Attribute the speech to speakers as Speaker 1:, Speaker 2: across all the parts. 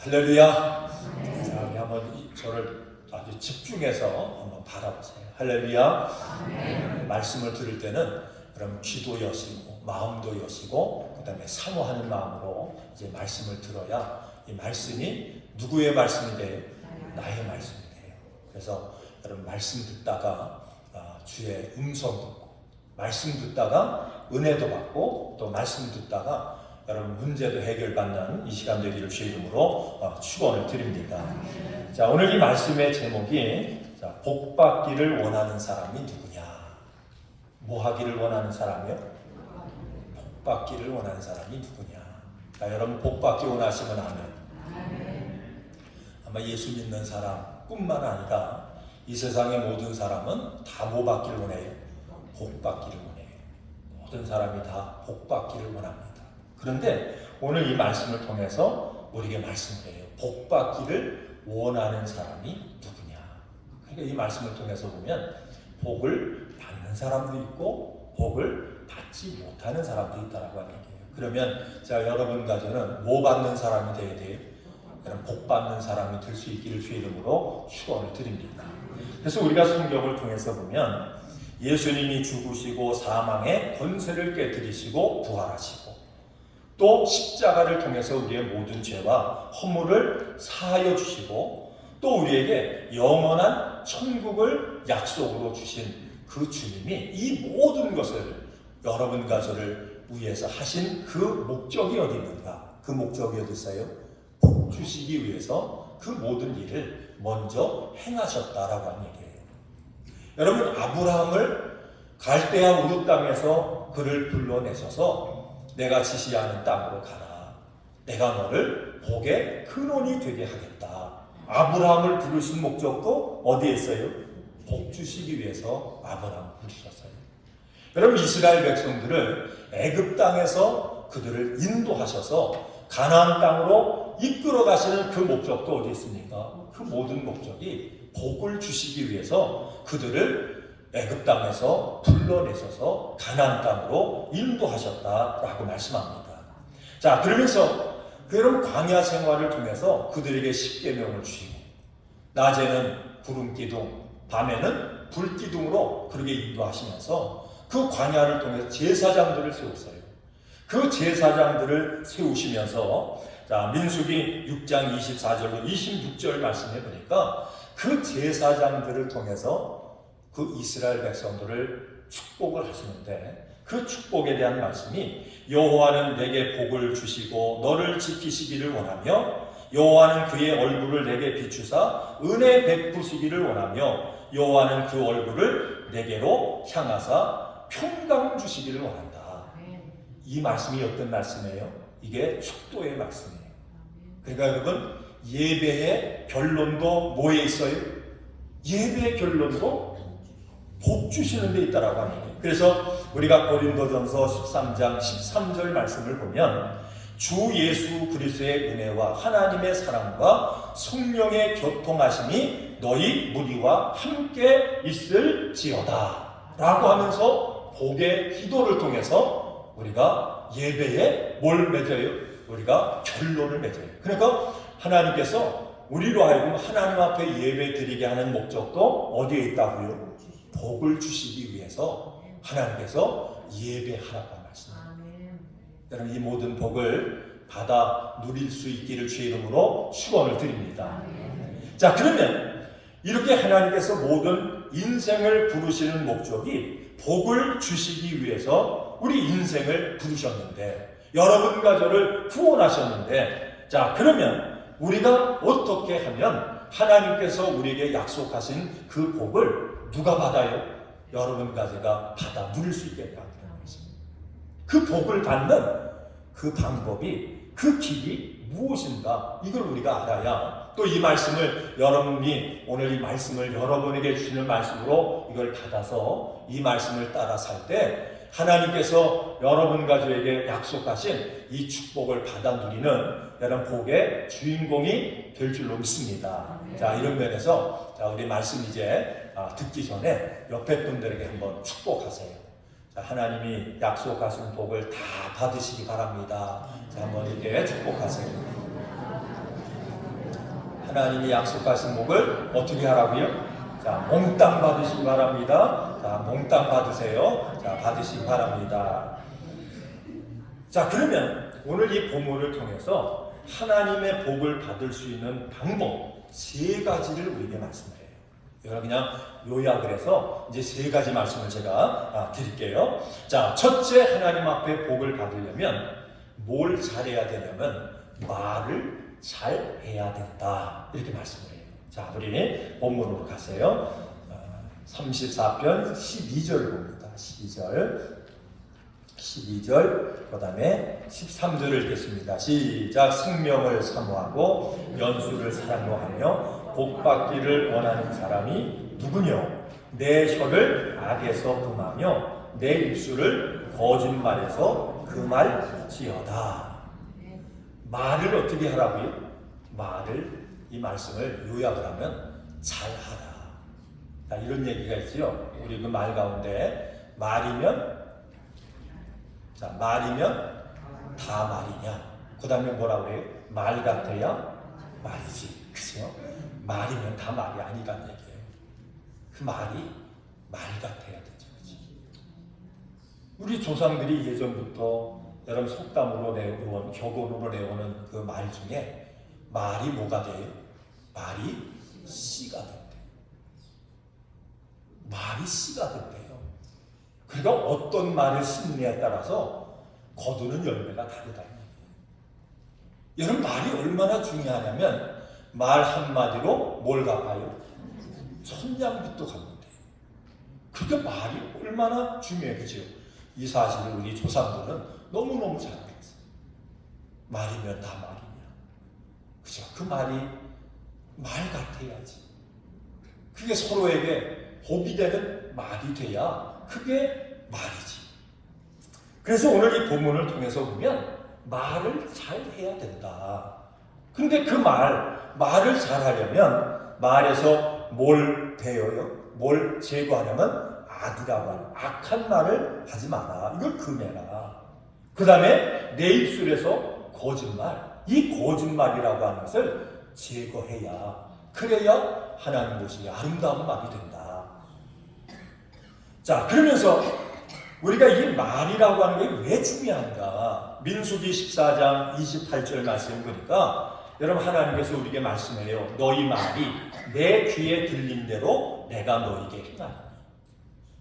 Speaker 1: 할렐루야. 자, 우리 한번 저를 아주 집중해서 한번 바라보세요. 할렐루야. 말씀을 들을 때는 그럼 귀도 여시고 마음도 여시고 그다음에 사모하는 마음으로 이제 말씀을 들어야 이 말씀이 누구의 말씀이 돼요? 나의 말씀이 돼요. 그래서 여러분 말씀 듣다가 주의 음성 듣고 말씀 듣다가 은혜도 받고 또 말씀 듣다가 여러분 문제도 해결받는 이 시간 되기를 주의 이름으로 축원을 드립니다. 자, 오늘 이 말씀의 제목이 복 받기를 원하는 사람이 누구냐? 뭐 하기를 원하는 사람이요? 복 받기를 원하는 사람이 누구냐? 자, 여러분 복 받기 원하시면 아멘. 아마 예수 믿는 사람뿐만 아니라 이 세상의 모든 사람은 다 뭐 받기를 원해요? 복 받기를 원해요. 모든 사람이 다 복 받기를 원합니다. 그런데 오늘 이 말씀을 통해서 우리에게 말씀을 해요. 복 받기를 원하는 사람이 누구냐? 그러니까 이 말씀을 통해서 보면 복을 받는 사람도 있고 복을 받지 못하는 사람도 있다라고 하는 얘기예요. 그러면 자, 여러분 가정은 뭐 받는 사람이 되어야 돼요? 복 받는 사람이 될 수 있기를 주의 이름으로 축원을 드립니다. 그래서 우리가 성경을 통해서 보면 예수님이 죽으시고 사망의 권세를 깨뜨리시고 부활하시고 또 십자가를 통해서 우리의 모든 죄와 허물을 사하여 주시고 또 우리에게 영원한 천국을 약속으로 주신 그 주님이 이 모든 것을 여러분과 저를 위해서 하신 그 목적이 어디 있는가? 그 목적이 어디 있어요? 복 주시기 위해서 그 모든 일을 먼저 행하셨다라고 하는 얘기예요. 여러분 아브라함을 갈대아 우르 땅에서 그를 불러내셔서 내가 지시하는 땅으로 가라. 내가 너를 복의 근원이 되게 하겠다. 아브라함을 부르신 목적도 어디에 있어요? 복 주시기 위해서 아브라함을 부르셨어요. 여러분 이스라엘 백성들을 애굽 땅에서 그들을 인도하셔서 가나안 땅으로 이끌어 가시는 그 목적도 어디 있습니까? 그 모든 목적이 복을 주시기 위해서 그들을 애굽 땅에서 불러내셔서 가나안 땅으로 인도하셨다라고 말씀합니다. 자, 그러면서 여러분 광야 생활을 통해서 그들에게 십계명을 주시고 낮에는 구름 기둥, 밤에는 불 기둥으로 그렇게 인도하시면서 그 광야를 통해서 제사장들을 세웠어요. 그 제사장들을 세우시면서 자, 민수기 6장 24절로 26절 말씀해 보니까 그 제사장들을 통해서 그 이스라엘 백성들을 축복을 하시는데 그 축복에 대한 말씀이 여호와는 내게 복을 주시고 너를 지키시기를 원하며 여호와는 그의 얼굴을 내게 비추사 은혜 베푸시기를 원하며 여호와는 그 얼굴을 내게로 향하사 평강 주시기를 원한다. 이 말씀이 어떤 말씀이에요? 이게 축도의 말씀이에요. 그러니까 여러분 예배의 결론도 뭐에 있어요? 예배의 결론도 복 주시는 데 있다라고 하는 거예요. 그래서 우리가 고린도전서 13장 13절 말씀을 보면 주 예수 그리스도의 은혜와 하나님의 사랑과 성령의 교통하심이 너희 무리와 함께 있을지어다 라고 하면서 복의 기도를 통해서 우리가 예배에 뭘 맺어요? 우리가 결론을 맺어요. 그러니까 하나님께서 우리로 하여금 하나님 앞에 예배 드리게 하는 목적도 어디에 있다고요? 복을 주시기 위해서 하나님께서 예배하라고 말씀합니다. 여러분 이 모든 복을 받아 누릴 수 있기를 주의 이름으로 축원을 드립니다. 자, 그러면 이렇게 하나님께서 모든 인생을 부르시는 목적이 복을 주시기 위해서 우리 인생을 부르셨는데 여러분과 저를 구원하셨는데 자, 그러면 우리가 어떻게 하면 하나님께서 우리에게 약속하신 그 복을 누가 받아요? 여러분과 제가 받아 누릴 수 있겠다. 그 복을 받는 그 방법이 그 길이 무엇인가 이걸 우리가 알아야 또 이 말씀을 여러분이 오늘 이 말씀을 여러분에게 주시는 말씀으로 이걸 받아서 이 말씀을 따라 살 때 하나님께서 여러분과 저에게 약속하신 이 축복을 받아 누리는 여러분 복의 주인공이 될 줄로 믿습니다. 자, 이런 면에서 자, 우리 말씀 이제 듣기 전에 옆에 분들에게 한번 축복하세요. 자, 하나님이 약속하신 복을 다 받으시기 바랍니다. 자, 한번 이렇게 축복하세요. 하나님이 약속하신 복을 어떻게 하라고요? 자, 몽땅 받으시기 바랍니다. 자, 몽땅 받으세요. 자, 받으시기 바랍니다. 자, 그러면 오늘 이 본문을 통해서 하나님의 복을 받을 수 있는 방법 3가지를 우리에게 말씀해요. 이걸 그냥 요약을 해서 이제 3가지 말씀을 제가 드릴게요. 자, 첫째, 하나님 앞에 복을 받으려면 뭘 잘해야 되냐면 말을 잘해야 된다, 이렇게 말씀을 해요. 자, 우리 본문으로 가세요. 34편 12절 봅니다. 12절, 그 다음에 13절을 읽겠습니다. 시작. 생명을 사모하고 연수를 사랑하며 복받기를 원하는 사람이 누구뇨? 내 혀를 악에서 금하며 내 입술을 거짓말에서 금할지어다. 말을 어떻게 하라고요? 말을, 이 말씀을 요약을 하면 잘하라. 자, 이런 얘기가 있지요. 우리 그 말 가운데 말이면, 자, 말이면 다 말이냐? 그 다음에 뭐라고 해요? 말 같아야 말이지. 그죠? 말이면 다 말이 아니란 얘기예요. 그 말이 말 같아야 되죠. 그치? 우리 조상들이 예전부터 여러분 속담으로 내온, 격언으로 내오는 그 말 중에 말이 뭐가 돼요? 말이 씨가 된대요. 말이 씨가 된대요. 그러니까 어떤 말을 심느냐에 따라서 거두는 열매가 다르다는 얘기예요. 여러분, 말이 얼마나 중요하냐면 말 한마디로 뭘 갚아요? 천냥빚도 갚는데요. 그러니까 말이 얼마나 중요해요. 그죠? 이 사실을 우리 조상들은 너무너무 잘 알았어요. 말이면 다 말이냐. 그죠? 그 말이 말 같아야지. 그게 서로에게 복이 되는 말이 돼야 그게 말이지. 그래서 오늘 이 본문을 통해서 보면 말을 잘 해야 된다. 근데 그 말을 잘 하려면 말에서 뭘 배워요? 뭘 제거하려면 악이라고 하는, 악한 말을 하지 마라. 이걸 금해라. 그 다음에 내 입술에서 거짓말, 이 거짓말이라고 하는 것을 제거해야, 그래야 하나님 보시기에 아름다운 말이 된다. 자, 그러면서 우리가 이 말이라고 하는 게 왜 중요한가? 민수기 14장 28절 말씀 보니까 여러분, 하나님께서 우리에게 말씀해요. 너희 말이 내 귀에 들린 대로 내가 너희에게 행하노니.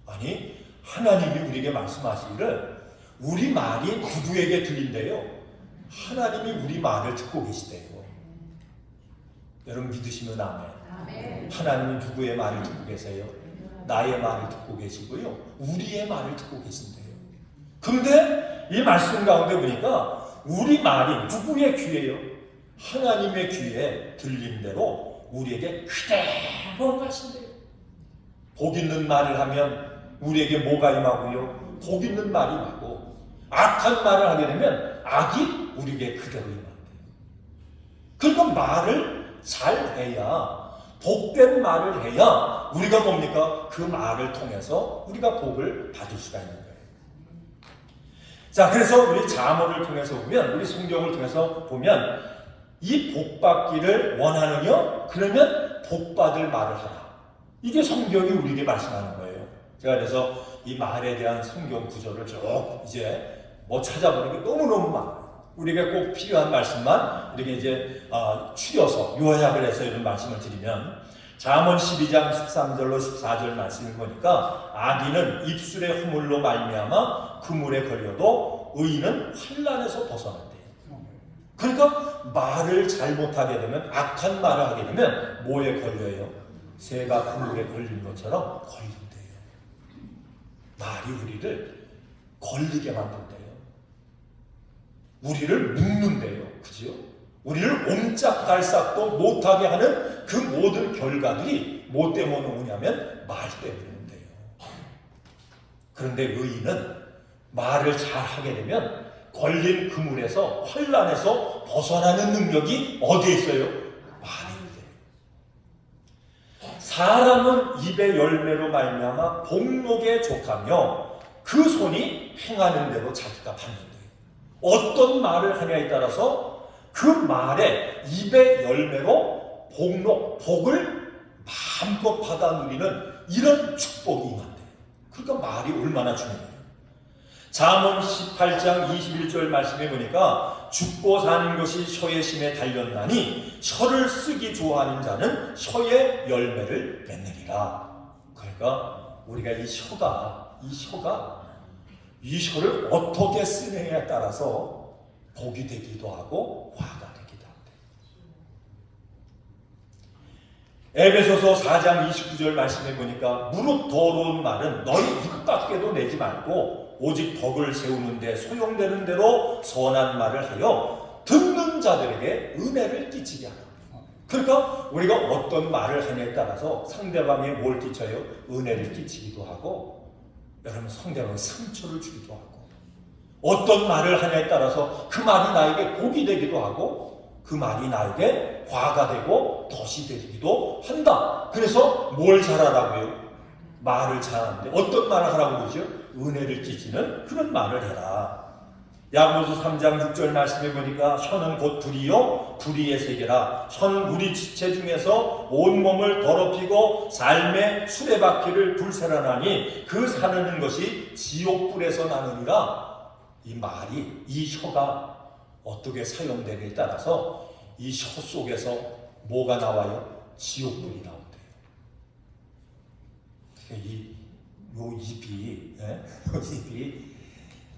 Speaker 1: 아니, 하나님이 우리에게 말씀하시기를 우리 말이 누구에게 들린대요? 하나님이 우리 말을 듣고 계시대요. 여러분 믿으시면 아멘. 하나님이 누구의 말을 듣고 계세요? 나의 말을 듣고 계시고요, 우리의 말을 듣고 계신대요. 근데 이 말씀 가운데 보니까 우리 말이 누구의 귀에요? 하나님의 귀에 들린 대로 우리에게 그대로 가신대요. 복 있는 말을 하면 우리에게 뭐가 임하고요? 복 있는 말이 임하고, 악한 말을 하게 되면 악이 우리에게 그대로 임한대요. 그러니까 말을 잘 해야, 복된 말을 해야 우리가 뭡니까? 그 말을 통해서 우리가 복을 받을 수가 있는 거예요. 자, 그래서 우리 잠언을 통해서 보면, 우리 성경을 통해서 보면 이 복받기를 원하느냐? 그러면 복받을 말을 하라. 이게 성경이 우리에게 말씀하는 거예요. 제가 그래서 이 말에 대한 성경 구절을 쭉 이제 찾아보는 게 너무너무 많아요. 우리에게 꼭 필요한 말씀만 우리에게 이제 추려서 요약을 해서 이런 말씀을 드리면, 잠언 12장 13절로 14절 말씀을 보니까 악인은 입술의 허물로 말미암아 그물에 걸려도 의인은 환난에서 벗어난대요. 그러니까 말을 잘못하게 되면, 악한 말을 하게 되면 뭐에 걸려요? 새가 그물에 걸린 것처럼 걸린대요. 말이 우리를 걸리게 만든대요. 우리를 묶는데요. 그죠? 우리를 옴짝달싹도 못하게 하는 그 모든 결과들이 뭐 때문에 오냐면 말 때문인데요. 그런데 의인은 말을 잘 하게 되면 걸린 그물에서, 환난에서 벗어나는 능력이 어디에 있어요? 말인데. 사람은 입의 열매로 말미암아 복록에 족하며 그 손이 행하는 대로 자기가 받는다. 어떤 말을 하냐에 따라서 그 말의 입의 열매로 복을 마음껏 받아 누리는 이런 축복이 임한대. 그러니까 말이 얼마나 중요해요. 잠언 18장 21절 말씀해 보니까 죽고 사는 것이 혀의 심에 달렸나니 혀를 쓰기 좋아하는 자는 혀의 열매를 맺느리라. 그러니까 우리가 이 혀를 어떻게 쓰느냐에 따라서 복이 되기도 하고 화가 되기도 한대. 에베소서 4장 29절 말씀해 보니까 무릇 더러운 말은 너희 입 밖에도 내지 말고 오직 덕을 세우는데 소용되는 대로 선한 말을 하여 듣는 자들에게 은혜를 끼치게 하라. 그러니까 우리가 어떤 말을 하냐에 따라서 상대방에 뭘 끼쳐요? 은혜를 끼치기도 하고, 여러분 상대방에 상처를 주기도 하고, 어떤 말을 하냐에 따라서 그 말이 나에게 복이 되기도 하고 그 말이 나에게 화가 되고 덫이 되기도 한다. 그래서 뭘 잘하라고요? 말을 잘하는데 어떤 말을 하라고 그러죠? 은혜를 끼치는 그런 말을 해라. 야고보서 3장 6절 말씀해 보니까 혀는 곧 불이요 불의의 세계라. 혀는 우리 지체 중에서 온몸을 더럽히고 삶의 수레바퀴를 불살아나니 그 사는 것이 지옥불에서 나느니라. 이 말이, 이 혀가 어떻게 사용되느냐에 따라서 이 혀 속에서 뭐가 나와요? 지옥불이 나온대요. 요 입이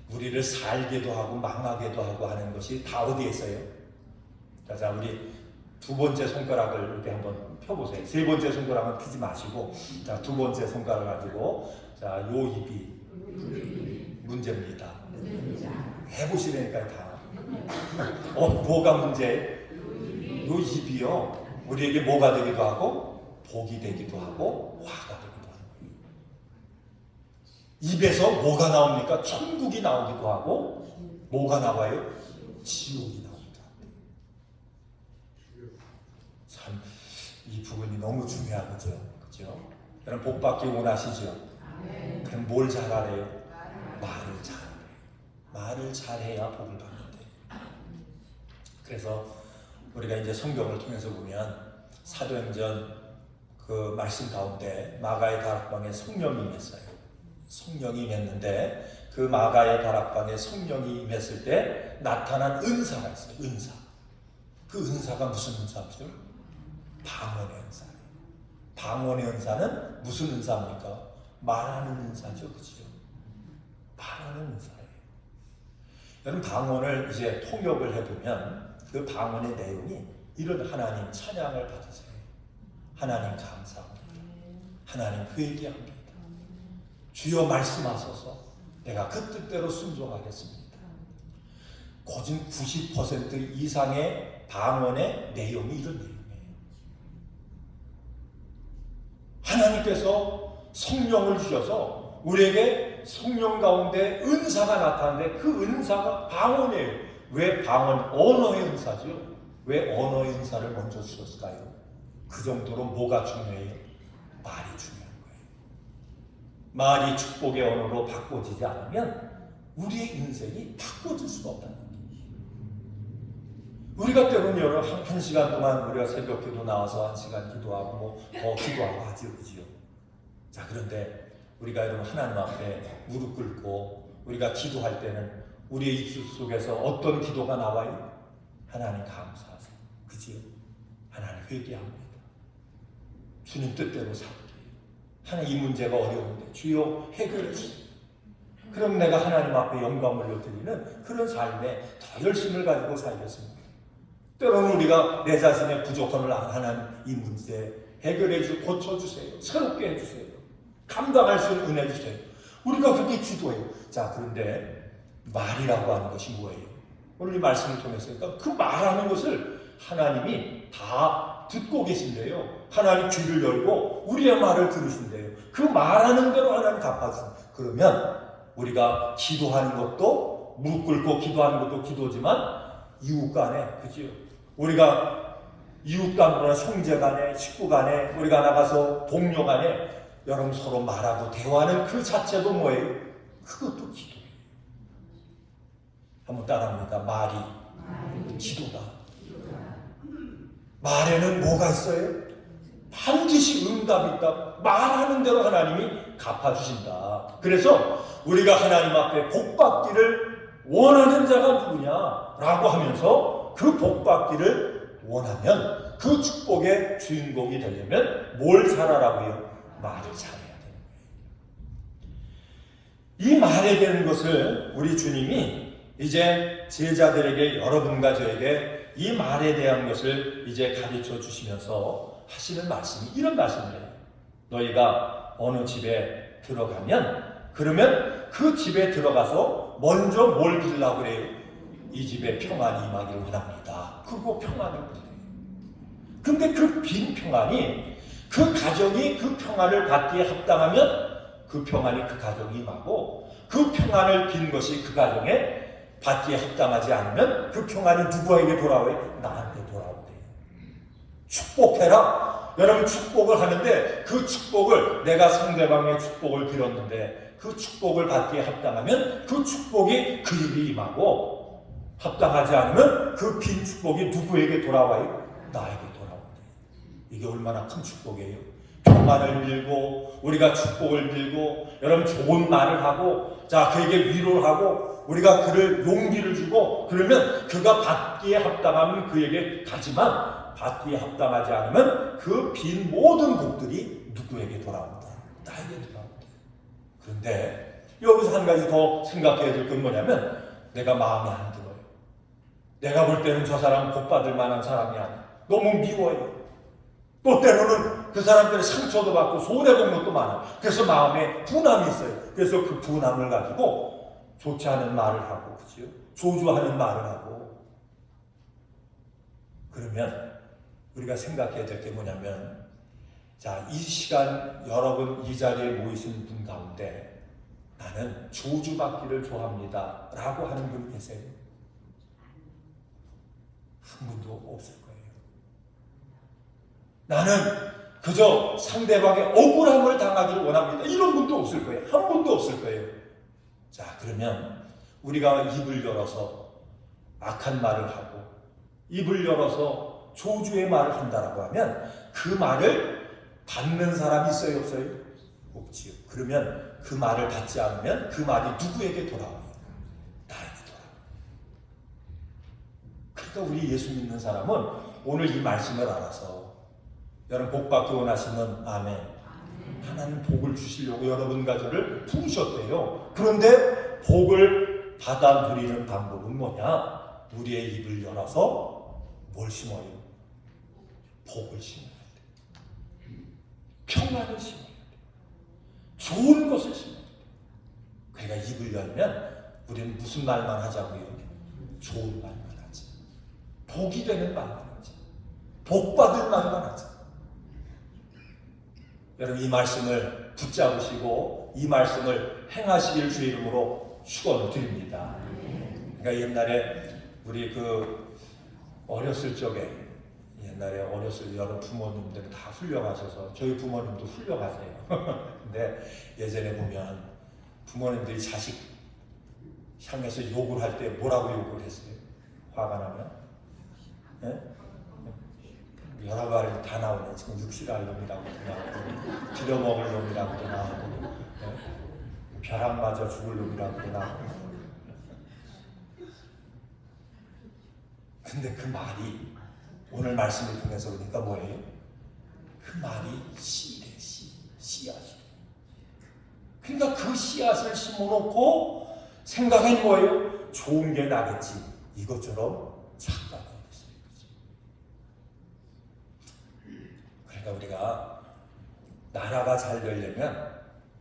Speaker 1: 우리를 살게도 하고 망하게도 하고 하는 것이 다 어디에 있어요? 자, 우리 두 번째 손가락을 이렇게 한번 펴보세요. 세 번째 손가락은 펴지 마시고, 자, 두 번째 손가락을 가지고, 자, 요 입이 문제입니다. 해보시라니까요, 다. 뭐가 문제예요? 요 입이요, 우리에게 뭐가 되기도 하고, 복이 되기도 하고, 화가 되기도 하고. 입에서 뭐가 나옵니까? 천국이 나오기도 하고, 뭐가 나와요? 지옥이 나오기도 하고. 참, 이 부분이 너무 중요하죠. 그죠? 여러분, 복 받기 원하시죠? 그럼 뭘 잘하래요? 말을 잘하래요. 말을 잘해야 복을 받는데. 그래서 우리가 이제 성경을 통해서 보면 사도행전 그 말씀 가운데 마가의 다락방에 성령이 임했어요. 성령이 임했는데 그 마가의 다락방에 성령이 임했을 때 나타난 은사가 있어요. 은사. 그 은사가 무슨 은사죠? 방언의 은사예요. 방언의 은사는 무슨 은사입니까? 말하는 은사죠. 그죠? 말하는 은사예요. 여러분, 방언을 이제 통역을 해보면 그 방언의 내용이 이런: 하나님 찬양을 받으세요. 하나님 감사합니다. 하나님 회개합니다. 주여 말씀하소서. 내가 그 뜻대로 순종하겠습니다. 거진 90% 이상의 방언의 내용이 이런 내용이에요. 하나님께서 성령을 주셔서 우리에게 성령 가운데 은사가 나타나는데 그 은사가 방언이에요. 왜 방언? 언어의 은사죠. 왜 언어의 은사를 먼저 주셨을까요? 그 정도로 뭐가 중요해요? 말이 중요한 거예요. 말이 축복의 언어로 바꿔지지 않으면 우리의 인생이 바꿔질 수가 없다는 얘기예요. 우리가 때로는 여러 한 시간 동안 우리가 새벽 기도 나와서 1시간 기도하고 더 기도하고 하죠. 그죠? 자, 그런데 우리가 여러분 하나님 앞에 무릎 꿇고 우리가 기도할 때는 우리의 입술 속에서 어떤 기도가 나와요? 하나님 감사하세요. 그지요? 하나님 회개합니다. 주님 뜻대로 살게요. 하나님 이 문제가 어려운데 주여 해결해 주세요. 그럼 내가 하나님 앞에 영광을 올려드리는 그런 삶에 더 열심을 가지고 살겠습니다. 때로는 우리가 내 자신의 부족함을 하나님 이 문제 해결해 주고 고쳐주세요. 새롭게 해주세요. 감당할 수 있는 은혜 주세요. 우리가 그렇게 기도해요. 자, 그런데 말이라고 하는 것이 뭐예요? 오늘 이 말씀을 통해서 그 말하는 것을 하나님이 다 듣고 계신데요. 하나님 귀를 열고 우리의 말을 들으신대요. 그 말하는 대로 하나님 갚아주세요. 그러면 우리가 기도하는 것도 무릎 꿇고 기도하는 것도 기도지만 이웃 간에, 그죠? 우리가 이웃 간에, 형제 간에, 식구 간에, 우리가 나가서 동료 간에 여러분 서로 말하고 대화하는 그 자체도 뭐예요? 그것도 기도예요. 한번 따라합니다. 말이 기도다. 말에는 뭐가 있어요? 반드시 응답이 있다. 말하는 대로 하나님이 갚아주신다. 그래서 우리가 하나님 앞에 복받기를 원하는 자가 누구냐라고 하면서 그 복받기를 원하면 그 축복의 주인공이 되려면 뭘 잘하라고요? 말을 잘해야 되는 거예요. 이 말에 대한 것을 우리 주님이 이제 제자들에게, 여러분과 저에게 이 말에 대한 것을 이제 가르쳐 주시면서 하시는 말씀이 이런 말씀이에요. 너희가 어느 집에 들어가면, 그러면 그 집에 들어가서 먼저 뭘 빌라고 그래요? 이 집에 평안이 임하기를 원합니다. 그리고 평안을 빌래요. 근데 그 빈 평안이, 그 가정이 그 평안을 받기에 합당하면 그 평안이 그 가정이 임하고, 그 평안을 빈 것이 그 가정에 받기에 합당하지 않으면 그 평안이 누구에게 돌아와요? 나한테 돌아온대요. 축복해라. 여러분, 축복을 하는데 그 축복을, 내가 상대방의 축복을 빌었는데 그 축복을 받기에 합당하면 그 축복이 그 입에 임하고, 합당하지 않으면 그 빈 축복이 누구에게 돌아와요? 나에게 돌아온대요. 이게 얼마나 큰 축복이에요. 평안을 빌고, 우리가 축복을 빌고, 여러분 좋은 말을 하고, 자, 그에게 위로를 하고, 우리가 그를 용기를 주고, 그러면 그가 받기에 합당하면 그에게 가지만, 받기에 합당하지 않으면 그 빈 모든 복들이 누구에게 돌아온다? 나에게 돌아온다. 그런데 여기서 한 가지 더 생각해야 될 건 뭐냐면, 내가 마음에 안 들어요. 내가 볼 때는 저 사람 복 받을 만한 사람이 아니야. 너무 미워요. 또 때로는 그 사람들의 상처도 받고 손해본 것도 많아. 그래서 마음에 분함이 있어요. 그래서 그 분함을 가지고 좋지 않은 말을 하고, 그치요? 조주하는 말을 하고. 그러면 우리가 생각해야 될 게 뭐냐면, 자, 이 시간 여러분 이 자리에 모이신 분 가운데 나는 조주받기를 좋아합니다 라고 하는 분 계세요? 한 분도 없을 거예요. 나는 그저 상대방의 억울함을 당하기를 원합니다, 이런 분도 없을 거예요. 한 분도 없을 거예요. 자, 그러면 우리가 입을 열어서 악한 말을 하고, 입을 열어서 조주의 말을 한다라고 하면 그 말을 받는 사람이 있어요, 없어요? 없지요. 그러면 그 말을 받지 않으면 그 말이 누구에게 돌아와요? 나에게 돌아와요. 그러니까 우리 예수 믿는 사람은 오늘 이 말씀을 알아서, 여러분 복받기 원하시면 아멘. 하나님 복을 주시려고 여러분과 저를 부르셨대요. 그런데 복을 받아 누리는 방법은 뭐냐? 우리의 입을 열어서 뭘 심어요? 복을 심어야 돼. 평안을 심어야 돼. 좋은 것을 심어야 돼. 그러니까 입을 열면 우리는 무슨 말만 하자고요? 좋은 말만 하지. 복이 되는 말만 하지. 복 받을 말만 하지. 여러분, 이 말씀을 붙잡으시고 이 말씀을 행하시길 주의 이름으로 축원을 드립니다. 그러니까 옛날에 우리 어렸을 적에, 옛날에 어렸을 여러 부모님들은 다 훌륭하셔서, 저희 부모님도 훌륭하세요. 근데 예전에 보면 부모님들이 자식 향해서 욕을 할 때 뭐라고 욕을 했어요? 화가 나면? 네? 여러 가지 다 나오네. 지금 육실할 놈이라고도 나오고, 빌어먹을 놈이라고도 나오고, 네? 벼락 맞아 죽을 놈이라고도 나오고. 근데 그 말이 오늘 말씀을 통해서 보니까 뭐예요? 그 말이 씨래, 씨앗이. 그러니까 그 씨앗을 심어놓고 생각한 거예요. 좋은 게 나겠지. 이것처럼 착각을 했어요. 그러니까 우리가 나라가 잘 되려면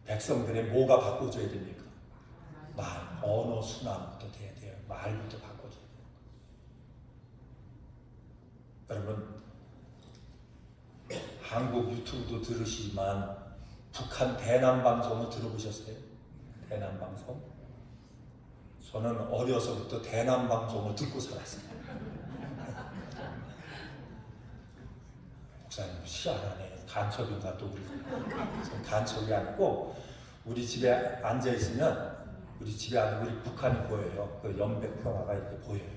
Speaker 1: 백성들의 뭐가 바꿔줘야 됩니까? 말, 언어 순환부터 돼야 돼요. 말부터 바꿔줘야 돼요. 여러분, 한국 유튜브도 들으시지만 북한 대남 방송을 들어보셨어요? 대남 방송? 저는 어려서부터 대남 방송을 듣고 살았어요. 목사님 희한하네. 간첩인가 또 우리. 간첩이 아니고 우리 집에 앉아 있으면 우리 집에 아니고 우리 북한이 보여요. 그 연백평화가 이렇게 보여요.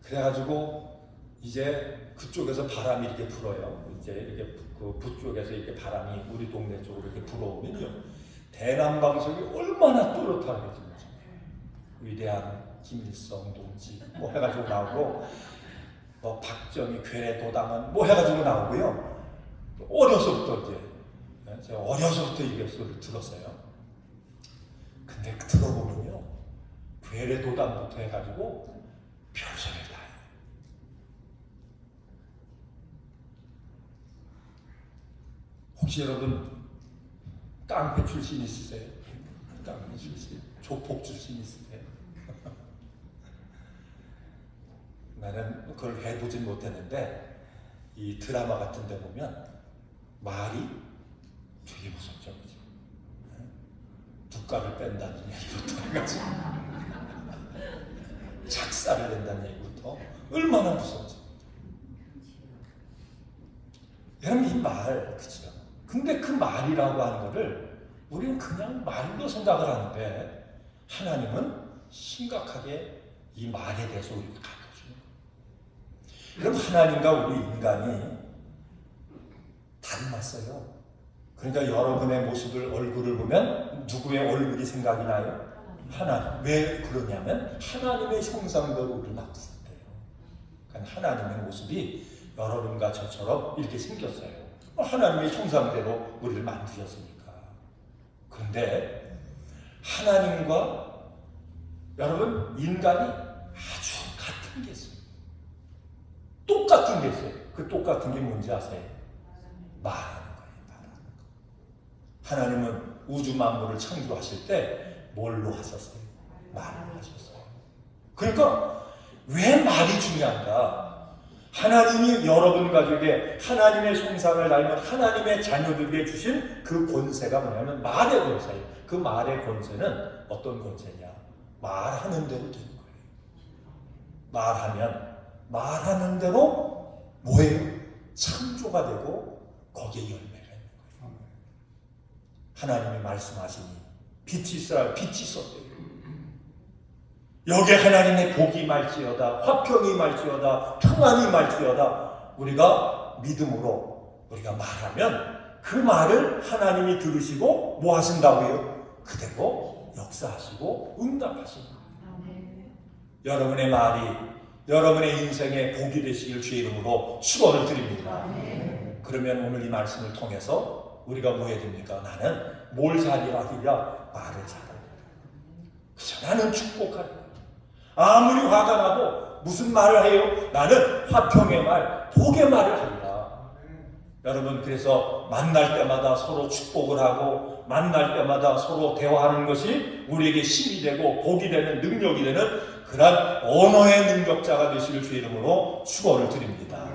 Speaker 1: 그래가지고 이제 그쪽에서 바람이 이렇게 불어요. 이제 이렇게 그 북쪽에서 이렇게 바람이 우리 동네 쪽으로 이렇게 불어오면요, 대남방송이 얼마나 또렷하겠습니까? 위대한 김일성 동지 뭐 해가지고 나오고, 뭐 박정희 괴뢰도당은 뭐 해가지고 나오고요. 어려서부터 제가 어려서부터 이게 소리를 들었어요. 근데 들어보면요, 괴뢰도당부터 해가지고 별소리를 다 해요. 혹시 여러분 깡패 출신 있으세요? 깡패 출신, 조폭 출신 있으세요? 나는 그걸 해보진 못했는데 이 드라마 같은 데 보면 말이 되게 무섭죠. 그죠? 두가를 뺀다는 얘기부터 해가지고 작사를 낸다는 얘기부터 얼마나 무서운지. 여러분 이 말, 그죠? 근데 그 말이라고 하는 거를 우리는 그냥 말로 생각을 하는데, 하나님은 심각하게 이 말에 대해서 우리를 가르쳐주는 거예요. 그럼 하나님과 우리 인간이 닮았어요. 그러니까 여러분의 모습을, 얼굴을 보면 누구의 얼굴이 생각이 나요? 하나님. 왜 그러냐면 하나님의 형상대로 우리를 만드셨대요. 그러니까 하나님의 모습이 여러분과 저처럼 이렇게 생겼어요. 하나님의 형상대로 우리를 만드셨으니까. 그런데 하나님과 여러분 인간이 아주 같은 게 있어요. 똑같은 게 있어요. 그 똑같은 게 뭔지 아세요? 말하는 거예요. 말하는 거. 하나님은 우주 만물을 창조하실 때 뭘로 하셨어요? 말로 하셨어요. 그러니까 왜 말이 중요한가? 하나님이 여러분 가족에게 하나님의 형상을 닮은 하나님의 자녀들에게 주신 그 권세가 뭐냐면 말의 권세예요. 그 말의 권세는 어떤 권세냐? 말하는 대로 되는 거예요. 말하는 대로 뭐예요? 창조가 되고 거기에 열매가 있는 거예요. 하나님이 말씀하시니 빛이 있으라, 빛이 있었대요. 여기에 하나님의 복이 말지어다, 화평이 말지어다, 평안이 말지어다. 우리가 믿음으로 우리가 말하면 그 말을 하나님이 들으시고 뭐 하신다고요? 그대로 역사하시고 응답하시는 거예요. 여러분의 말이 여러분의 인생의 복이 되시길 주의 이름으로 축원을 드립니다. 그러면 오늘 이 말씀을 통해서 우리가 뭐 해야 됩니까? 나는 뭘 잘해야 하리라? 말을 잘하리라. 그죠? 나는 축복하리라. 아무리 화가 나도 무슨 말을 해요? 나는 화평의 말, 복의 말을 하리라. 여러분, 그래서 만날 때마다 서로 축복을 하고 만날 때마다 서로 대화하는 것이 우리에게 힘이 되고 복이 되는, 능력이 되는 그러한 언어의 능력자가 되시길 주의 이름으로 축원을 드립니다.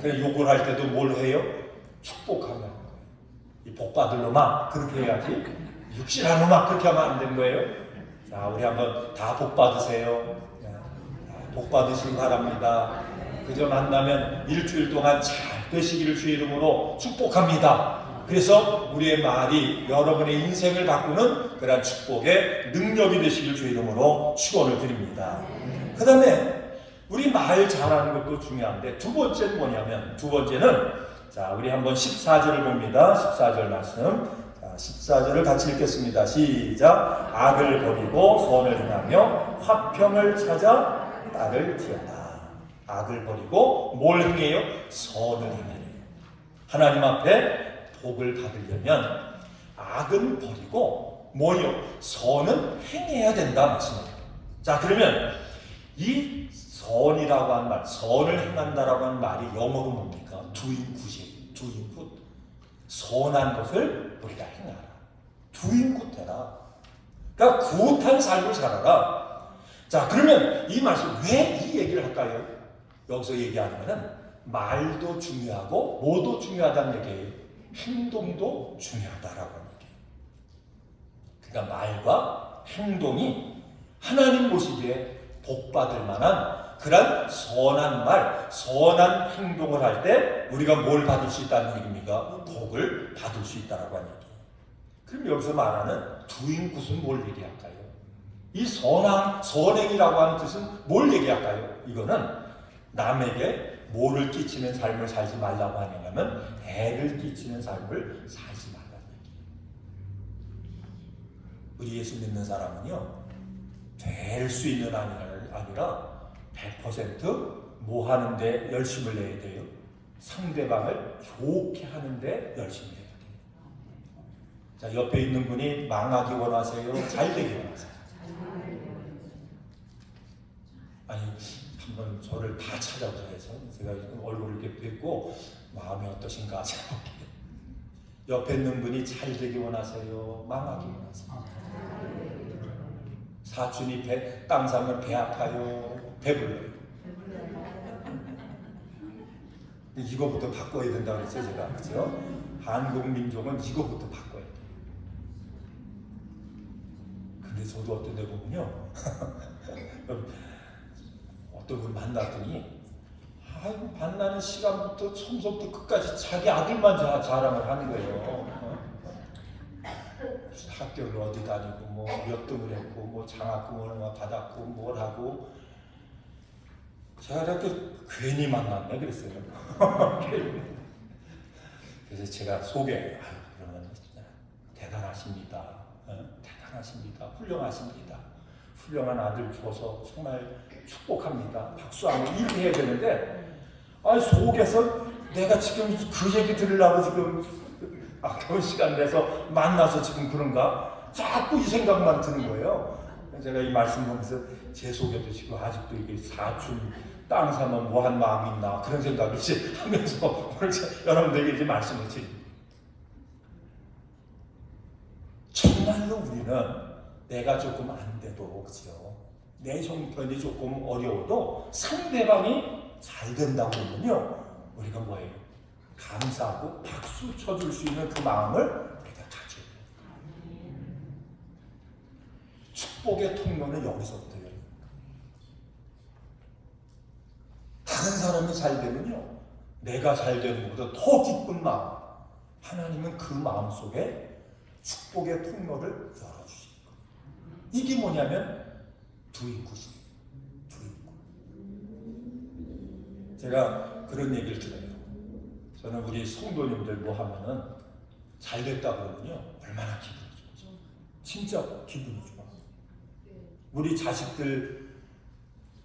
Speaker 1: 그래서 욕을 할 때도 뭘 해요? 축복하면 하는 거예요. 이 복받을 놈아 그렇게 해야지, 육신한 놈아 그렇게 하면 안 되는 거예요. 자, 우리 한번 다 복 받으세요. 복 받으시기 바랍니다. 그저 만나면 일주일 동안 잘 되시기를 주의 이름으로 축복합니다. 그래서 우리의 말이 여러분의 인생을 바꾸는 그런 축복의 능력이 되시길 주의 이름으로 축원을 드립니다. 그 다음에 우리 말 잘하는 것도 중요한데 두 번째는 뭐냐면, 두 번째는 자, 우리 한번 14절을 봅니다. 14절 말씀. 14절을 같이 읽겠습니다. 시작. 악을 버리고 선을 행하며 화평을 찾아 딸을 지어다. 악을 버리고 뭘 행해요? 선을 행하래요. 하나님 앞에 복을 받으려면 악은 버리고 뭐요? 선은 행해야 된다 말씀이에요. 자, 그러면 이 선이라고 한 말, 선을 행한다라고 한 말이 영어로 뭡니까? doing good이에요. doing good. 선한 것을 우리가 행하라. doing good 해라. 그러니까 굿한 삶을 살아라. 자, 그러면 이 말씀 왜 이 얘기를 할까요? 여기서 얘기하는 것은 말도 중요하고 뭐도 중요하다는 얘기예요. 행동도 중요하다라고 하는 얘기예요. 그러니까 말과 행동이 하나님 보시기에 복받을 만한 그런 선한 말, 선한 행동을 할 때 우리가 뭘 받을 수 있다는 얘기입니까? 복을 받을 수 있다라고 하는 얘기예요. 그럼 여기서 말하는 doing good은 뭘 얘기할까요? 이 선행이라고 하는 뜻은 뭘 얘기할까요? 이거는 남에게 뭐를 끼치는 삶을 살지 말라고 하냐면 해를 끼치는 삶을 살지 말라는 얘기예요. 우리 예수 믿는 사람은요, 될 수 있는 아니라 100% 뭐 하는데 열심을 내야 돼요? 상대방을 좋게 하는데 열심히 해야 돼요. 자, 옆에 있는 분이 망하기 원하세요? 잘 되기 원하세요? 아니, 한번 저를 다 찾아오자 해서 제가 얼굴을 이렇게 뵙고 마음이 어떠신가 생각해요. 옆에 있는 분이 잘 되기 원하세요? 망하기 원하세요? 사촌이 땅 사면 배 아파요? 배불러요? 이거부터 바꿔야 된다고 그랬어요, 제가. 그죠? 한국 민족은 이거부터 바꿔야 돼요. 근데 저도 어떤 데 보면요. 어떤 분 만났더니 만나는 시간부터 처음부터 끝까지 자기 아들만 자랑을 하는 거예요. 학교를 어디 다니고 뭐 몇 등을 했고 뭐 장학금을 받았고 뭘 하고. 제가 이렇게 괜히 만났네 그랬어요. 그래서 제가 그러면 대단하십니다. 대단하십니다. 훌륭하십니다. 훌륭한 아들 줘서 정말 축복합니다. 박수하고 이렇게 해야 되는데, 속에서 내가 지금 그 얘기 들으려고 지금 아까운 시간 내서 만나서 지금 그런가? 자꾸 이 생각만 드는 거예요. 제가 이 말씀 보면서 제 속에도 지금 아직도 이게 사촌 땅 사면 뭐한 마음이 있나 그런 생각이 이제 하면서 오늘 여러분들에게 이제 말씀을 드립니다. 정말로 우리는 내가 조금 안 돼도, 그죠? 내 형편이 조금 어려워도 상대방이 잘 된다고 하면요, 우리가 뭐예요? 감사하고 박수 쳐줄 수 있는 그 마음을 우리가 가져야 돼요. 축복의 통로는 여기서부터요. 다른 사람이 잘 되면요, 내가 잘 되는 것보다 더 기쁜 마음, 하나님은 그 마음 속에 축복의 통로를 열어주시는 거예요. 이게 뭐냐면 두인굿이에요. 두인굿. 제가 그런 얘기를 들어요. 저는 우리 성도님들 뭐 하면은 잘 됐다 그러면요, 얼마나 기분이 좋죠. 진짜 기분이 좋아. 우리 자식들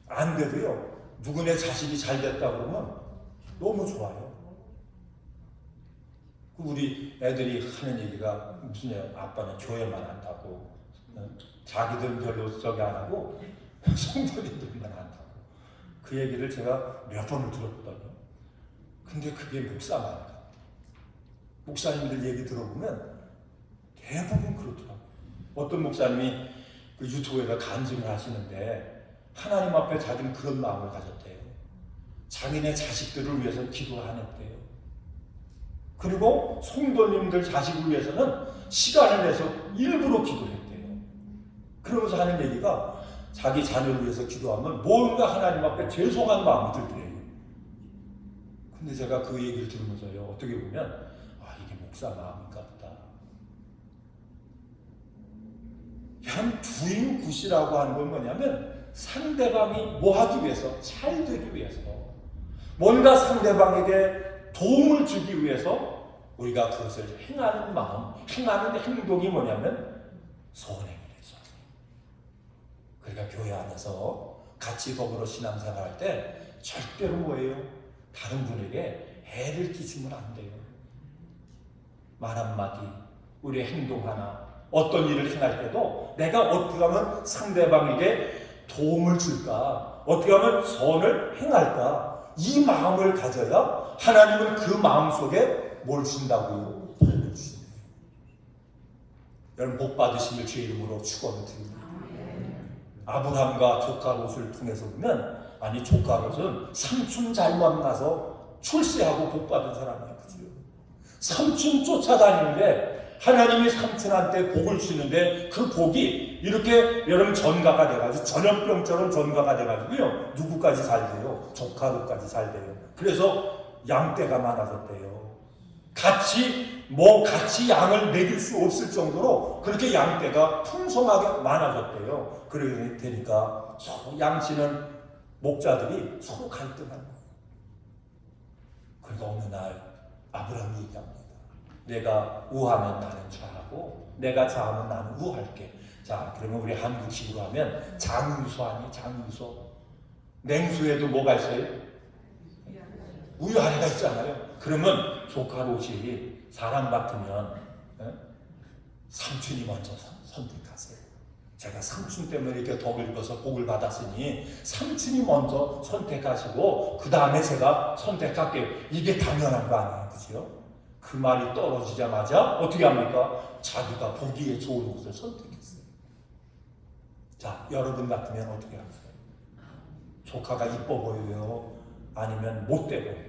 Speaker 1: 안 돼도요, 누구네 자식이 잘 됐다 그러면 너무 좋아요. 우리 애들이 하는 얘기가 무슨 얘기야? 아빠는 교회만 한다고, 자기들은 별로 저기 안 하고 성도님들만 한다고. 그 얘기를 제가 몇 번을 들었거든요. 근데 그게 목사 말이야. 목사님들 얘기 들어보면 대부분 그렇더라고요. 어떤 목사님이 그 유튜브에다 간증을 하시는데, 하나님 앞에 자기는 그런 마음을 가졌대요. 자기네 자식들을 위해서 기도를 안 했대요. 그리고 성도님들 자식을 위해서는 시간을 내서 일부러 기도를 했대요. 그러면서 하는 얘기가, 자기 자녀를 위해서 기도하면 뭔가 하나님 앞에 죄송한 마음이 들더래요. 근데 제가 그 얘기를 들으면서요, 어떻게 보면 이게 목사 마음인가 보다. 그냥 두인굿이라고 하는 건 뭐냐면, 상대방이 뭐 하기 위해서, 잘 되기 위해서, 뭔가 상대방에게 도움을 주기 위해서 우리가 그것을 행하는 마음, 행하는 행동이 뭐냐면 선행을 해서. 그러니까 교회 안에서 같이 더불어 신앙생활할 때 절대로 뭐예요? 다른 분에게 해를 끼치면 안 돼요. 말 한마디, 우리의 행동 하나, 어떤 일을 행할 때도 내가 어떻게 하면 상대방에게 도움을 줄까? 어떻게 하면 선을 행할까? 이 마음을 가져야 하나님은 그 마음 속에 뭘 주신다고요? 복을 주신대요. 여러분, 복 받으심을 주의 이름으로 축원드립니다. 아브라함과 조카 롯을 통해서 보면, 조카 롯은 삼촌 잘 만나서 출세하고 복 받은 사람이에요. 그죠? 삼촌 쫓아다니는데 하나님이 삼촌한테 복을 주시는데, 그 복이 이렇게 여러분 전가가 돼가지고 전염병처럼 전가가 돼가지고요, 누구까지 잘 돼요? 조카로까지 잘 돼요. 그래서 양떼가 많아졌대요. 같이 양을 먹일 수 없을 정도로 그렇게 양떼가 풍성하게 많아졌대요. 그러게 되니까 서로 양치는 목자들이 서로 갈등하는 거예요. 그러니까 어느 날 아브라함이 얘기합니다. 내가 우하면 나는 좌하고 내가 좌하면 나는 우할게. 자, 그러면 우리 한국식으로 하면 장유소 아니? 장유소. 냉수에도 뭐가 있어요? 우유 아래가 있잖아요. 그러면 조카 롯이 사람 같으면 삼촌이 먼저 선택하세요. 제가 삼촌 때문에 이렇게 덕을 입어서 복을 받았으니 삼촌이 먼저 선택하시고 그 다음에 제가 선택할게요. 이게 당연한 거 아니에요, 그죠? 그 말이 떨어지자마자 어떻게 합니까? 자기가 보기에 좋은 곳을 선택했어요. 자, 여러분 같으면 어떻게 하세요? 조카가 이뻐 보여요? 아니면 못돼 보여요?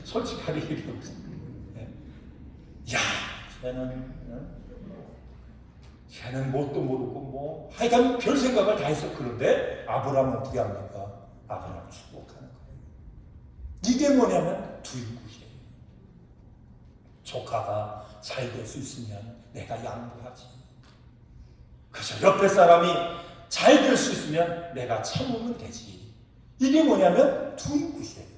Speaker 1: 솔직하게 얘기해보세요. 야, 쟤는 뭣도 모르고 뭐 하여간 별 생각을 다 했어. 그런데 아브라함은 어떻게 합니까? 아브라함 축복하는 거예요. 이게 뭐냐면 두인굿이에요. 조카가 잘 될 수 있으면 내가 양보하지. 그래서 옆에 사람이 잘 될 수 있으면 내가 참으면 되지. 이게 뭐냐면 두인굿이에요.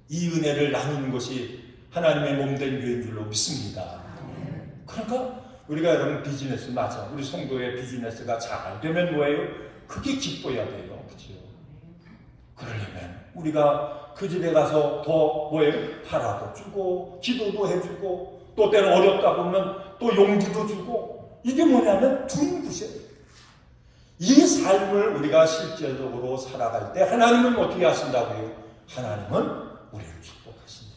Speaker 1: 이 은혜를 나누는 것이 하나님의 몸된 교회인 줄로 믿습니다. 그러니까 우리가 여러분 비즈니스 맞아. 우리 성도의 비즈니스가 잘 되면 뭐예요? 그게 기뻐야 돼요. 그렇죠? 그러려면 우리가 그 집에 가서 더 뭐예요? 팔아도 주고 기도도 해주고 또 때는 어렵다 보면 또 용기도 주고 이게 뭐냐면 두인굿이에요. 이 삶을 우리가 실제적으로 살아갈 때 하나님은 어떻게 하신다고요? 하나님은 우리를 축복하신다.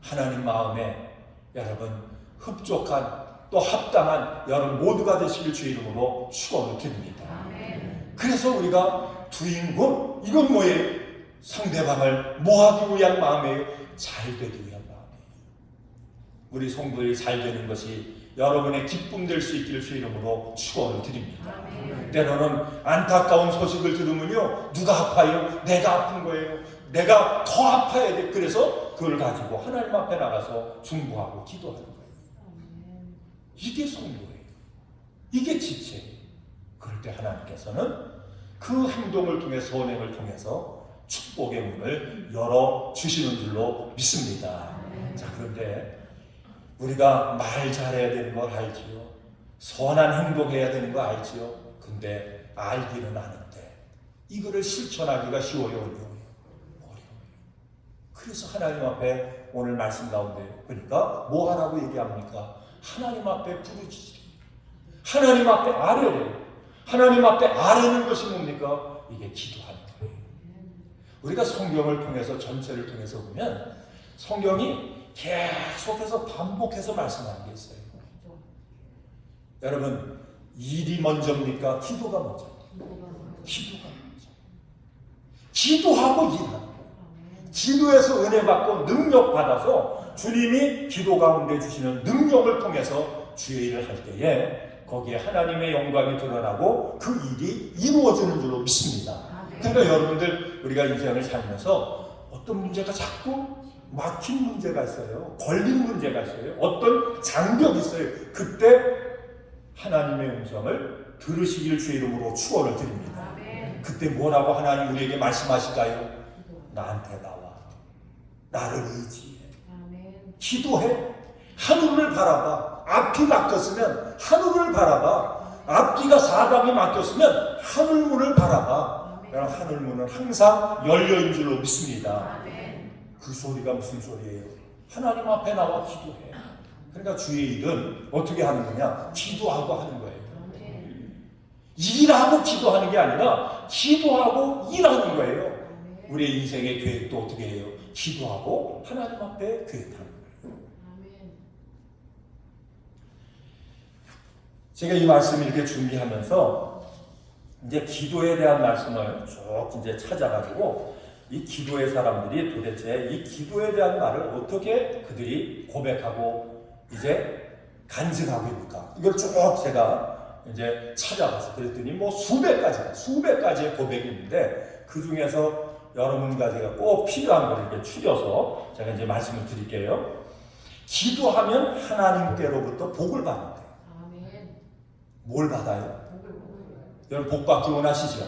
Speaker 1: 하나님 마음에 여러분 흡족한 또 합당한 여러분 모두가 되시길 주의 이름으로 축원을 드립니다. 그래서 우리가 두인군 이건 뭐예요? 상대방을 뭐하기 위한 마음이에요? 잘 되기 위한 마음이에요. 우리 성도들이 잘 되는 것이 여러분의 기쁨 될 수 있기를 주의 이름으로 축원을 드립니다. 때로는 안타까운 소식을 들으면요 누가 아파요? 내가 아픈 거예요. 내가 더 아파야 돼. 그래서 그걸 가지고 하나님 앞에 나가서 중보하고 기도하는 거예요. 이게 성도예요. 이게 지체예요. 그럴 때 하나님께서는 그 행동을 통해 선행을 통해서 축복의 문을 열어주시는 줄로 믿습니다. 자, 그런데 우리가 말 잘해야 되는 걸 알지요. 선한 행동해야 되는 거 알지요. 근데 알기는 아는데 이거를 실천하기가 쉬워요, 어려워요? 그래서 하나님 앞에 오늘 말씀 가운데 그러니까 뭐 하라고 얘기합니까? 하나님 앞에 부르짖으라. 하나님 앞에 아뢰래요. 하나님 앞에 아뢰는 것이 뭡니까? 이게 기도하는 거예요. 우리가 성경을 통해서 전체를 통해서 보면 성경이 계속해서 반복해서 말씀하는 게 있어요. 여러분 일이 먼저입니까? 기도가 먼저입니까? 기도가 먼저. 기도하고 일하는 거예요. 기도에서 은혜 받고 능력 받아서 주님이 기도 가운데 주시는 능력을 통해서 주의 일을 할 때에 거기에 하나님의 영광이 드러나고 그 일이 이루어지는 줄로 믿습니다. 그러니까 여러분들 우리가 인생을 살면서 어떤 문제가 자꾸 막힌 문제가 있어요. 걸린 문제가 있어요. 어떤 장벽이 있어요. 그때 하나님의 음성을 들으시길 주의 이름으로 축원을 드립니다. 그때 뭐라고 하나님 우리에게 말씀하실까요? 나한테 나와. 나를 의지해. 기도해. 하늘을 바라봐. 앞이 막혔으면 하늘을 바라봐. 앞뒤가 사방이 막혔으면 하늘문을 바라봐. 그럼 하늘문은 항상 열려있는 줄로 믿습니다. 그 소리가 무슨 소리예요? 하나님 앞에 나와 기도해. 그러니까 주의 일은 어떻게 하는 거냐? 기도하고 하는 거예요. 일하고 기도하는 게 아니라 기도하고 일하는 거예요. 우리의 인생의 계획도 어떻게 해요? 기도하고 하나님 앞에 계획하는 거예요. 제가 이 말씀을 이렇게 준비하면서 이제 기도에 대한 말씀을 쭉 이제 찾아가지고 이 기도의 사람들이 도대체 이 기도에 대한 말을 어떻게 그들이 고백하고 이제 간증하고 있을까? 이걸 쭉 제가 이제 찾아가서 그랬더니 뭐 수백 가지의 고백이 있는데 그 중에서 여러분 가지가 꼭 필요한 걸 이렇게 추려서 제가 이제 말씀을 드릴게요. 기도하면 하나님께로부터 복을 받는다. 뭘 받아요? 여러분 복 받기 원하시죠?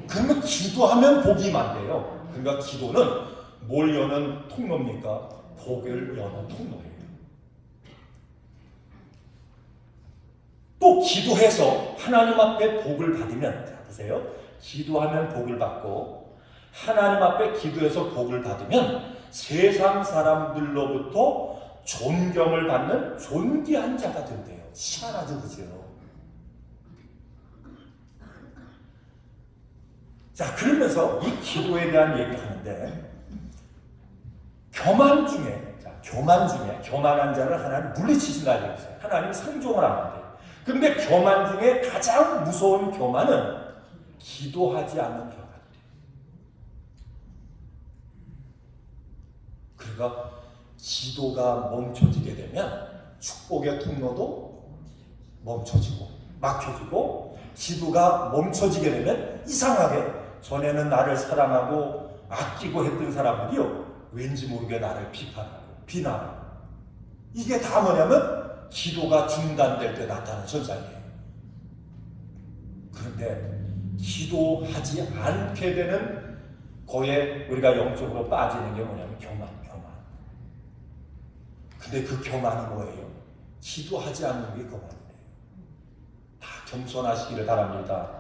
Speaker 1: 그러면 기도하면 복이 임한대요. 그러니까 기도는 뭘 여는 통로입니까? 복을 여는 통로예요. 또 기도해서 하나님 앞에 복을 받으면, 자 보세요. 기도하면 복을 받고 하나님 앞에 기도해서 복을 받으면 세상 사람들로부터 존경을 받는 존귀한 자가 된대요. 희한하죠, 그죠? 자, 그러면서 이 기도에 대한 얘기를 하는데, 교만 중에, 교만한 자를 하나님 물리치신다 그랬어요. 하나님 상종을 안 한대요. 근데 교만 중에 가장 무서운 교만은 기도하지 않는 교만이에요. 그러니까 기도가 멈춰지게 되면 축복의 통로도 멈춰지고 막혀지고, 기도가 멈춰지게 되면 이상하게 전에는 나를 사랑하고 아끼고 했던 사람들이요, 왠지 모르게 나를 비판하고 비난하고, 이게 다 뭐냐면 기도가 중단될 때 나타나는 현상이에요. 그런데 기도하지 않게 되는 거에 우리가 영적으로 빠지는 게 뭐냐면 교만. 근데 그 교만이 뭐예요? 기도하지 않는 게 교만이에요. 다 겸손하시기를 바랍니다.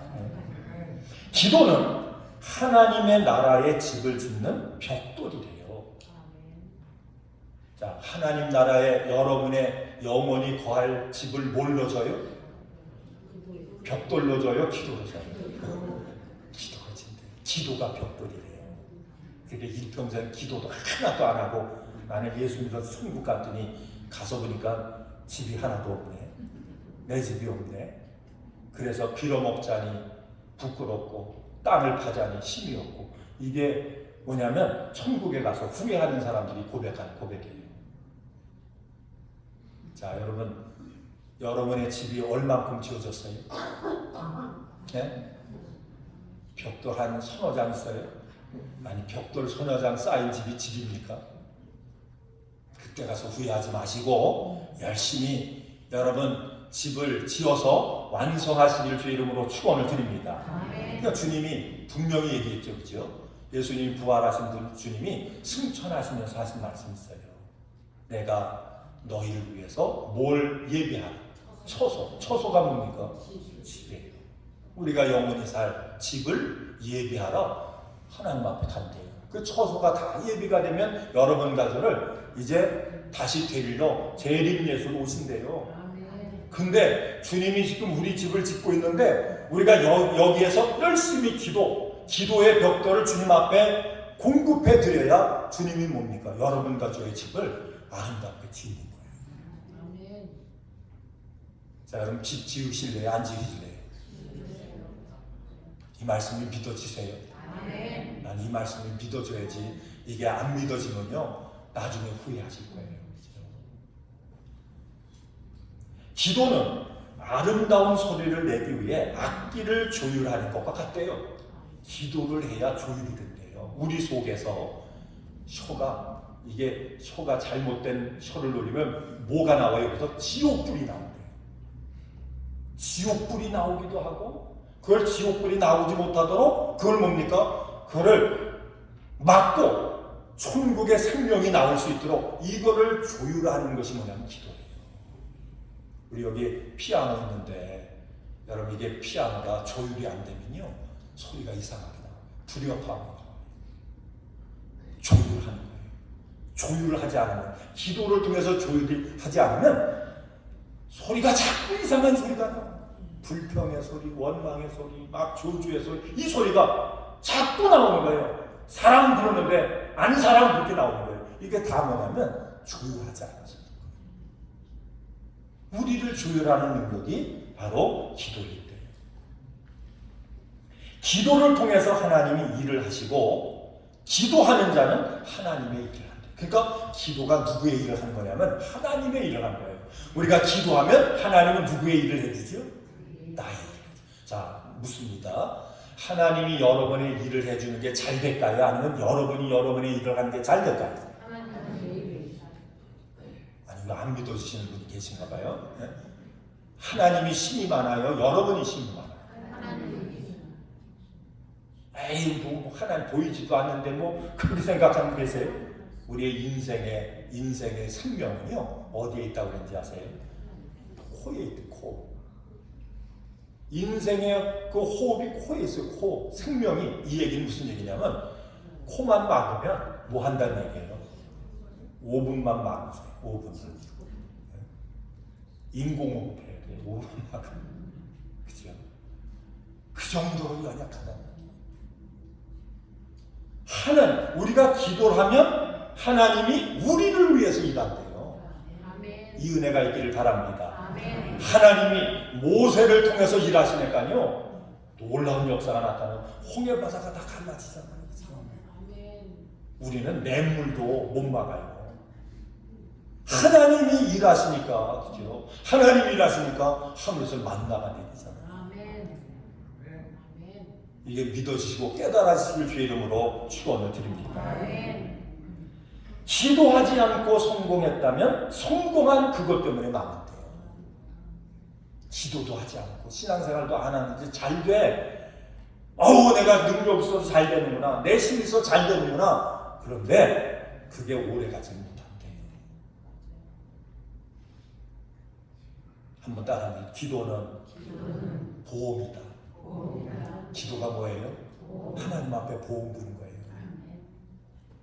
Speaker 1: 기도는 하나님의 나라의 집을 짓는 벽돌이래요. 자, 하나님 나라에 여러분의 영혼이 거할 집을 뭘로 져요? 벽돌로 져요? 기도로 져요? 기도가 진대요. 기도가 벽돌이래요. 그게 일평생 기도도 하나도 안 하고, 나는 예수 믿어서 천국 갔더니 가서 보니까 집이 하나도 없네. 내 집이 없네. 그래서 빌어먹자니 부끄럽고 땅을 파자니 힘이 없고, 이게 뭐냐면 천국에 가서 후회하는 사람들이 고백하는 고백이에요. 자, 여러분의 집이 얼만큼 지어졌어요? 네? 벽돌 한 서너 장 있어요? 아니, 벽돌 서너 장 쌓인 집이 집입니까? 그때 가서 후회하지 마시고 열심히 여러분 집을 지어서 완성하시길 주의 이름으로 축원을 드립니다. 그러니까 주님이 분명히 얘기했죠, 그죠? 예수님이 부활하신 주님이 승천하시면서 하신 말씀이 있어요. 내가 너희를 위해서 뭘 예비하라? 처소가 뭡니까? 집이에요. 우리가 영원히 살 집을 예비하러 하나님 앞에 간대요. 그 처소가 다 예비가 되면 여러분 가족을 이제 다시 데리러 재림 예수로 오신대요. 근데 주님이 지금 우리 집을 짓고 있는데, 우리가 여기에서 열심히 기도의 벽돌을 주님 앞에 공급해 드려야 주님이 뭡니까? 여러분 가족의 집을 아름답게 지는 거예요. 자, 그럼 집 지으실래요? 안 지으실래요? 이 말씀을 믿어지세요? 난 이 말씀을 믿어줘야지. 이게 안 믿어지면요, 나중에 후회하실 거예요. 기도는 아름다운 소리를 내기 위해 악기를 조율하는 것과 같대요. 기도를 해야 조율이 된대요. 우리 속에서 혀가 잘못된 혀를 노리면 뭐가 나와요? 그래서 지옥불이 나온대요. 지옥불이 나오기도 하고, 그걸 지옥불이 나오지 못하도록 그걸 뭡니까? 그거를 막고 천국의 생명이 나올 수 있도록 이거를 조율하는 것이 뭐냐면 기도예요. 우리 여기 피아노 있는데, 여러분 이게 피아노가 조율이 안 되면요, 소리가 이상하게 나와요. 불협화음이 나와요. 조율하는 거예요. 조율을 하지 않으면, 기도를 통해서 조율이 하지 않으면 소리가 자꾸 이상한 소리가 나와요. 불평의 소리, 원망의 소리, 막 저주의 소리, 이 소리가 자꾸 나오는 거예요. 사람 부르는데 안 사람 그렇게 나오는 거예요. 이게 다 뭐냐면 조율하지 않아서. 우리를 조율하는 능력이 바로 기도일 때예요. 기도를 통해서 하나님이 일을 하시고, 기도하는 자는 하나님의 일을 한다. 그러니까 기도가 누구의 일을 하는 거냐면 하나님의 일을 하는 거예요. 우리가 기도하면 하나님은 누구의 일을 해주죠? 나의 일. 자, 묻습니다. 하나님이 여러분의 일을 해주는 게 잘 될까요? 아니면 여러분이 여러분의 일을 하는 게 잘 될까요? 아니, 이거 안 믿어주시는 분이 계신가 봐요. 네? 하나님이 힘이 많아요? 여러분이 힘이 많아요? 에이 뭐 하나님 보이지도 않는데 뭐 그렇게 생각하는 분 계세요? 우리의 인생의 생명은요 어디에 있다고 그런지 아세요? 코에 있대. 코. 인생의 그 호흡이 코에 있어요. 코. 생명이. 이 얘기는 무슨 얘기냐면 코만 막으면 뭐 한다는 얘기예요? 5분만 막으세요. 5분. 인공호흡 해야 돼요. 5분 막으면. 그죠? 그 정도로 연약하다는 얘기예요. 우리가 기도를 하면 하나님이 우리를 위해서 일한대요. 이 은혜가 있기를 바랍니다. 하나님이 모세를 통해서 일하시니까요 놀라운 역사가 나타나요. 홍해바다가 다 갈라지잖아요. 우리는 맹물도 못 막아요. 하나님이 일하시니까, 그죠? 하나님이 일하시니까 하늘에서 만나가 내리잖아요. 이게 믿어지시고 깨달아지실 주의 이름으로 축원을 드립니다. 기도하지 않고 성공했다면 성공한 그것 때문에 망한대요. 기도도 하지 않고 신앙생활도 안 하는지 잘 돼. 내가 능력 있어서 잘 되는구나. 내 힘이 있어서 잘 되는구나. 그런데 그게 오래 가지 못한대. 한번 따라합니다. 기도는 보험이다. 기도가 뭐예요? 하나님 앞에 보험 드는 거예요.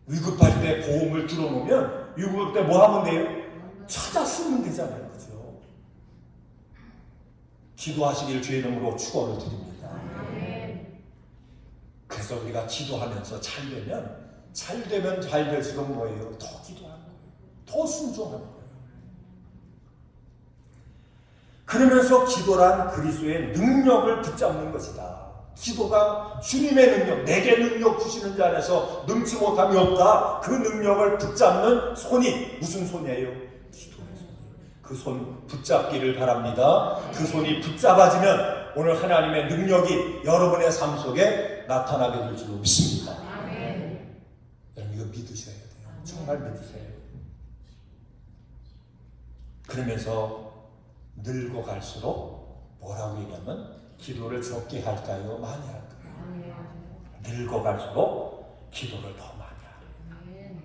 Speaker 1: 위급할 때 보험을 들어놓으면 위급할 때 뭐 하면 돼요? 찾아 쓰면 되잖아요. 그죠? 기도하시길 주의 이름으로 축원을 드립니다. 그래서 우리가 기도하면서 잘 되면 잘 될수록 뭐예요? 더 기도하는 거예요. 더 순종하는 거예요. 그러면서 기도란 그리스도의 능력을 붙잡는 것이다. 기도가 주님의 능력, 내게 능력 주시는 자 안에서 능치 못함이 없다. 그 능력을 붙잡는 손이 무슨 손이에요? 기도의 손이에요. 그 손 붙잡기를 바랍니다. 그 손이 붙잡아지면 오늘 하나님의 능력이 여러분의 삶 속에 나타나게 될 줄로 믿습니다. 여러분 이거 믿으셔야 돼요. 정말 믿으세요. 그러면서 늙어갈수록 뭐라고 얘기하면 기도를 적게 할까요? 많이 할까요? 늙어갈수록 기도를 더 많이 하래요.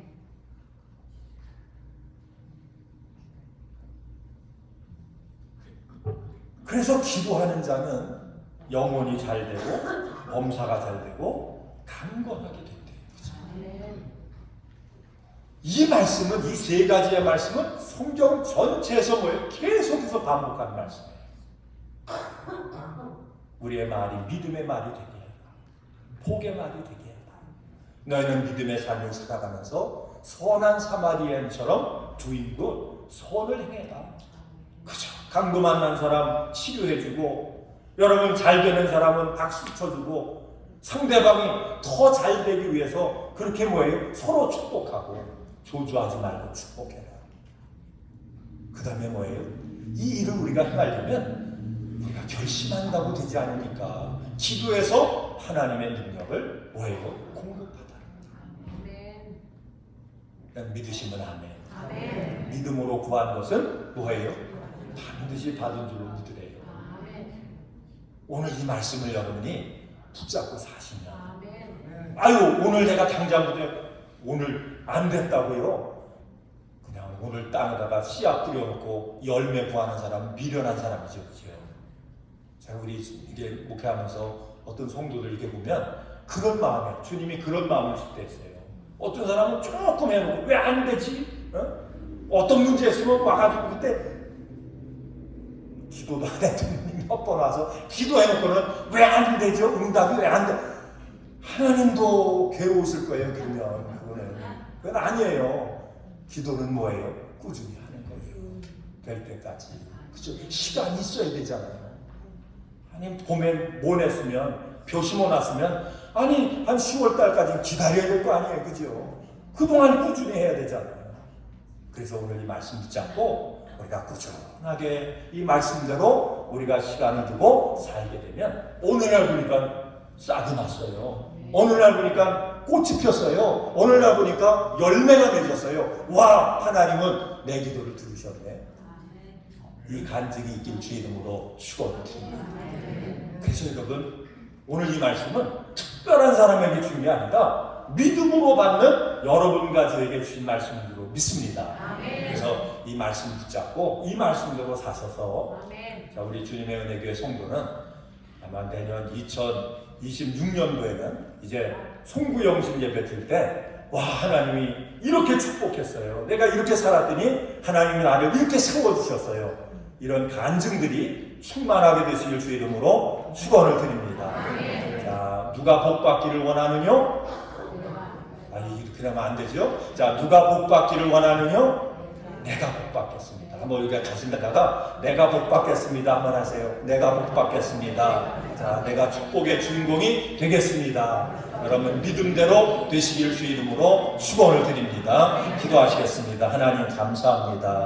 Speaker 1: 그래서 기도하는 자는 영혼이 잘 되고 범사가 잘 되고 강건하게 된대요. 이 말씀은 이 세 가지의 말씀은 성경 전체에서 뭐예요? 계속해서 반복하는 말씀이에요. 우리의 말이 믿음의 말이 되게 해라. 복의 말이 되게 해라. 너희는 믿음의 삶을 살아가면서 선한 사마리아인처럼 주인분 선을 행해라. 그죠? 강도 만난 사람 치료해주고 여러분 잘 되는 사람은 박수 쳐주고 상대방이 더 잘 되기 위해서 그렇게 뭐예요? 서로 축복하고 조주하지 말고 축복해라. 그 다음에 뭐예요? 이 일을 우리가 행하려면 우리가 결심한다고 되지 않으니까 기도해서 하나님의 능력을 뭐예요? 공급하다. 믿으시면 아멘. 믿음으로 구한 것은 뭐예요? 반드시 받은 줄로 믿으래요. 오늘 이 말씀을 여러분이 붙잡고 사시면 오늘 내가 당장부터 오늘 안 됐다고요? 그냥 오늘 땅에다가 씨앗 뿌려놓고 열매 구하는 사람은 미련한 사람이죠. 그죠? 제가 우리 이게 목회하면서 어떤 성도들 이렇게 보면 그런 마음에 주님이 그런 마음을 줄 때 있어요. 어떤 사람은 조금 해놓고 왜 안 되지? 어떤 문제 있으면 와가지고 그때 기도도 안 했더니 몇 번 와서 기도해놓고는 왜 안 되죠? 응답이 왜 안 돼? 하나님도 괴로우실 거예요. 그러면 그건 아니에요. 기도는 뭐예요? 꾸준히 하는 거예요. 될 때까지. 그죠? 시간이 있어야 되잖아요. 아니 봄에 모냈으면 벼 심어놨으면 한 10월 달까지 기다려야 될 거 아니에요. 그죠? 그동안 꾸준히 해야 되잖아요. 그래서 오늘 이 말씀 붙잡고 우리가 꾸준하게 이 말씀대로 우리가 시간을 두고 살게 되면 오늘날 보니까 싹이 났어요. 오늘날 보니까 꽃이 폈어요. 오늘날 보니까 열매가 맺었어요. 와, 하나님은 내 기도를 들으셨네. 이 간증이 있길 주의 이름으로 축원드립니다. 그래서 여러분 오늘 이 말씀은 특별한 사람에게 주는 게 아니라 믿음으로 받는 여러분과 저에게 주신 말씀으로 믿습니다. 그래서 이 말씀 붙잡고 이 말씀대로 사셔서 자, 우리 주님의 은혜교회 성도는 아마 내년 2026년도에는 이제 송구영신 예배 드릴 때 와, 하나님이 이렇게 축복했어요. 내가 이렇게 살았더니 하나님이 나를 이렇게 세워주셨어요. 이런 간증들이 충만하게 되시길 주의 이름으로 축원을 드립니다. 자, 누가 복 받기를 원하느뇨? 이렇게 하면 안 되죠? 자, 누가 복 받기를 원하느뇨? 내가 복 받겠습니다. 한번 여기가 자신다가 내가 복 받겠습니다 한번 하세요. 내가 복 받겠습니다. 자, 내가 축복의 주인공이 되겠습니다. 여러분 믿음대로 되시길 주의 이름으로 축원을 드립니다. 기도하시겠습니다. 하나님 감사합니다.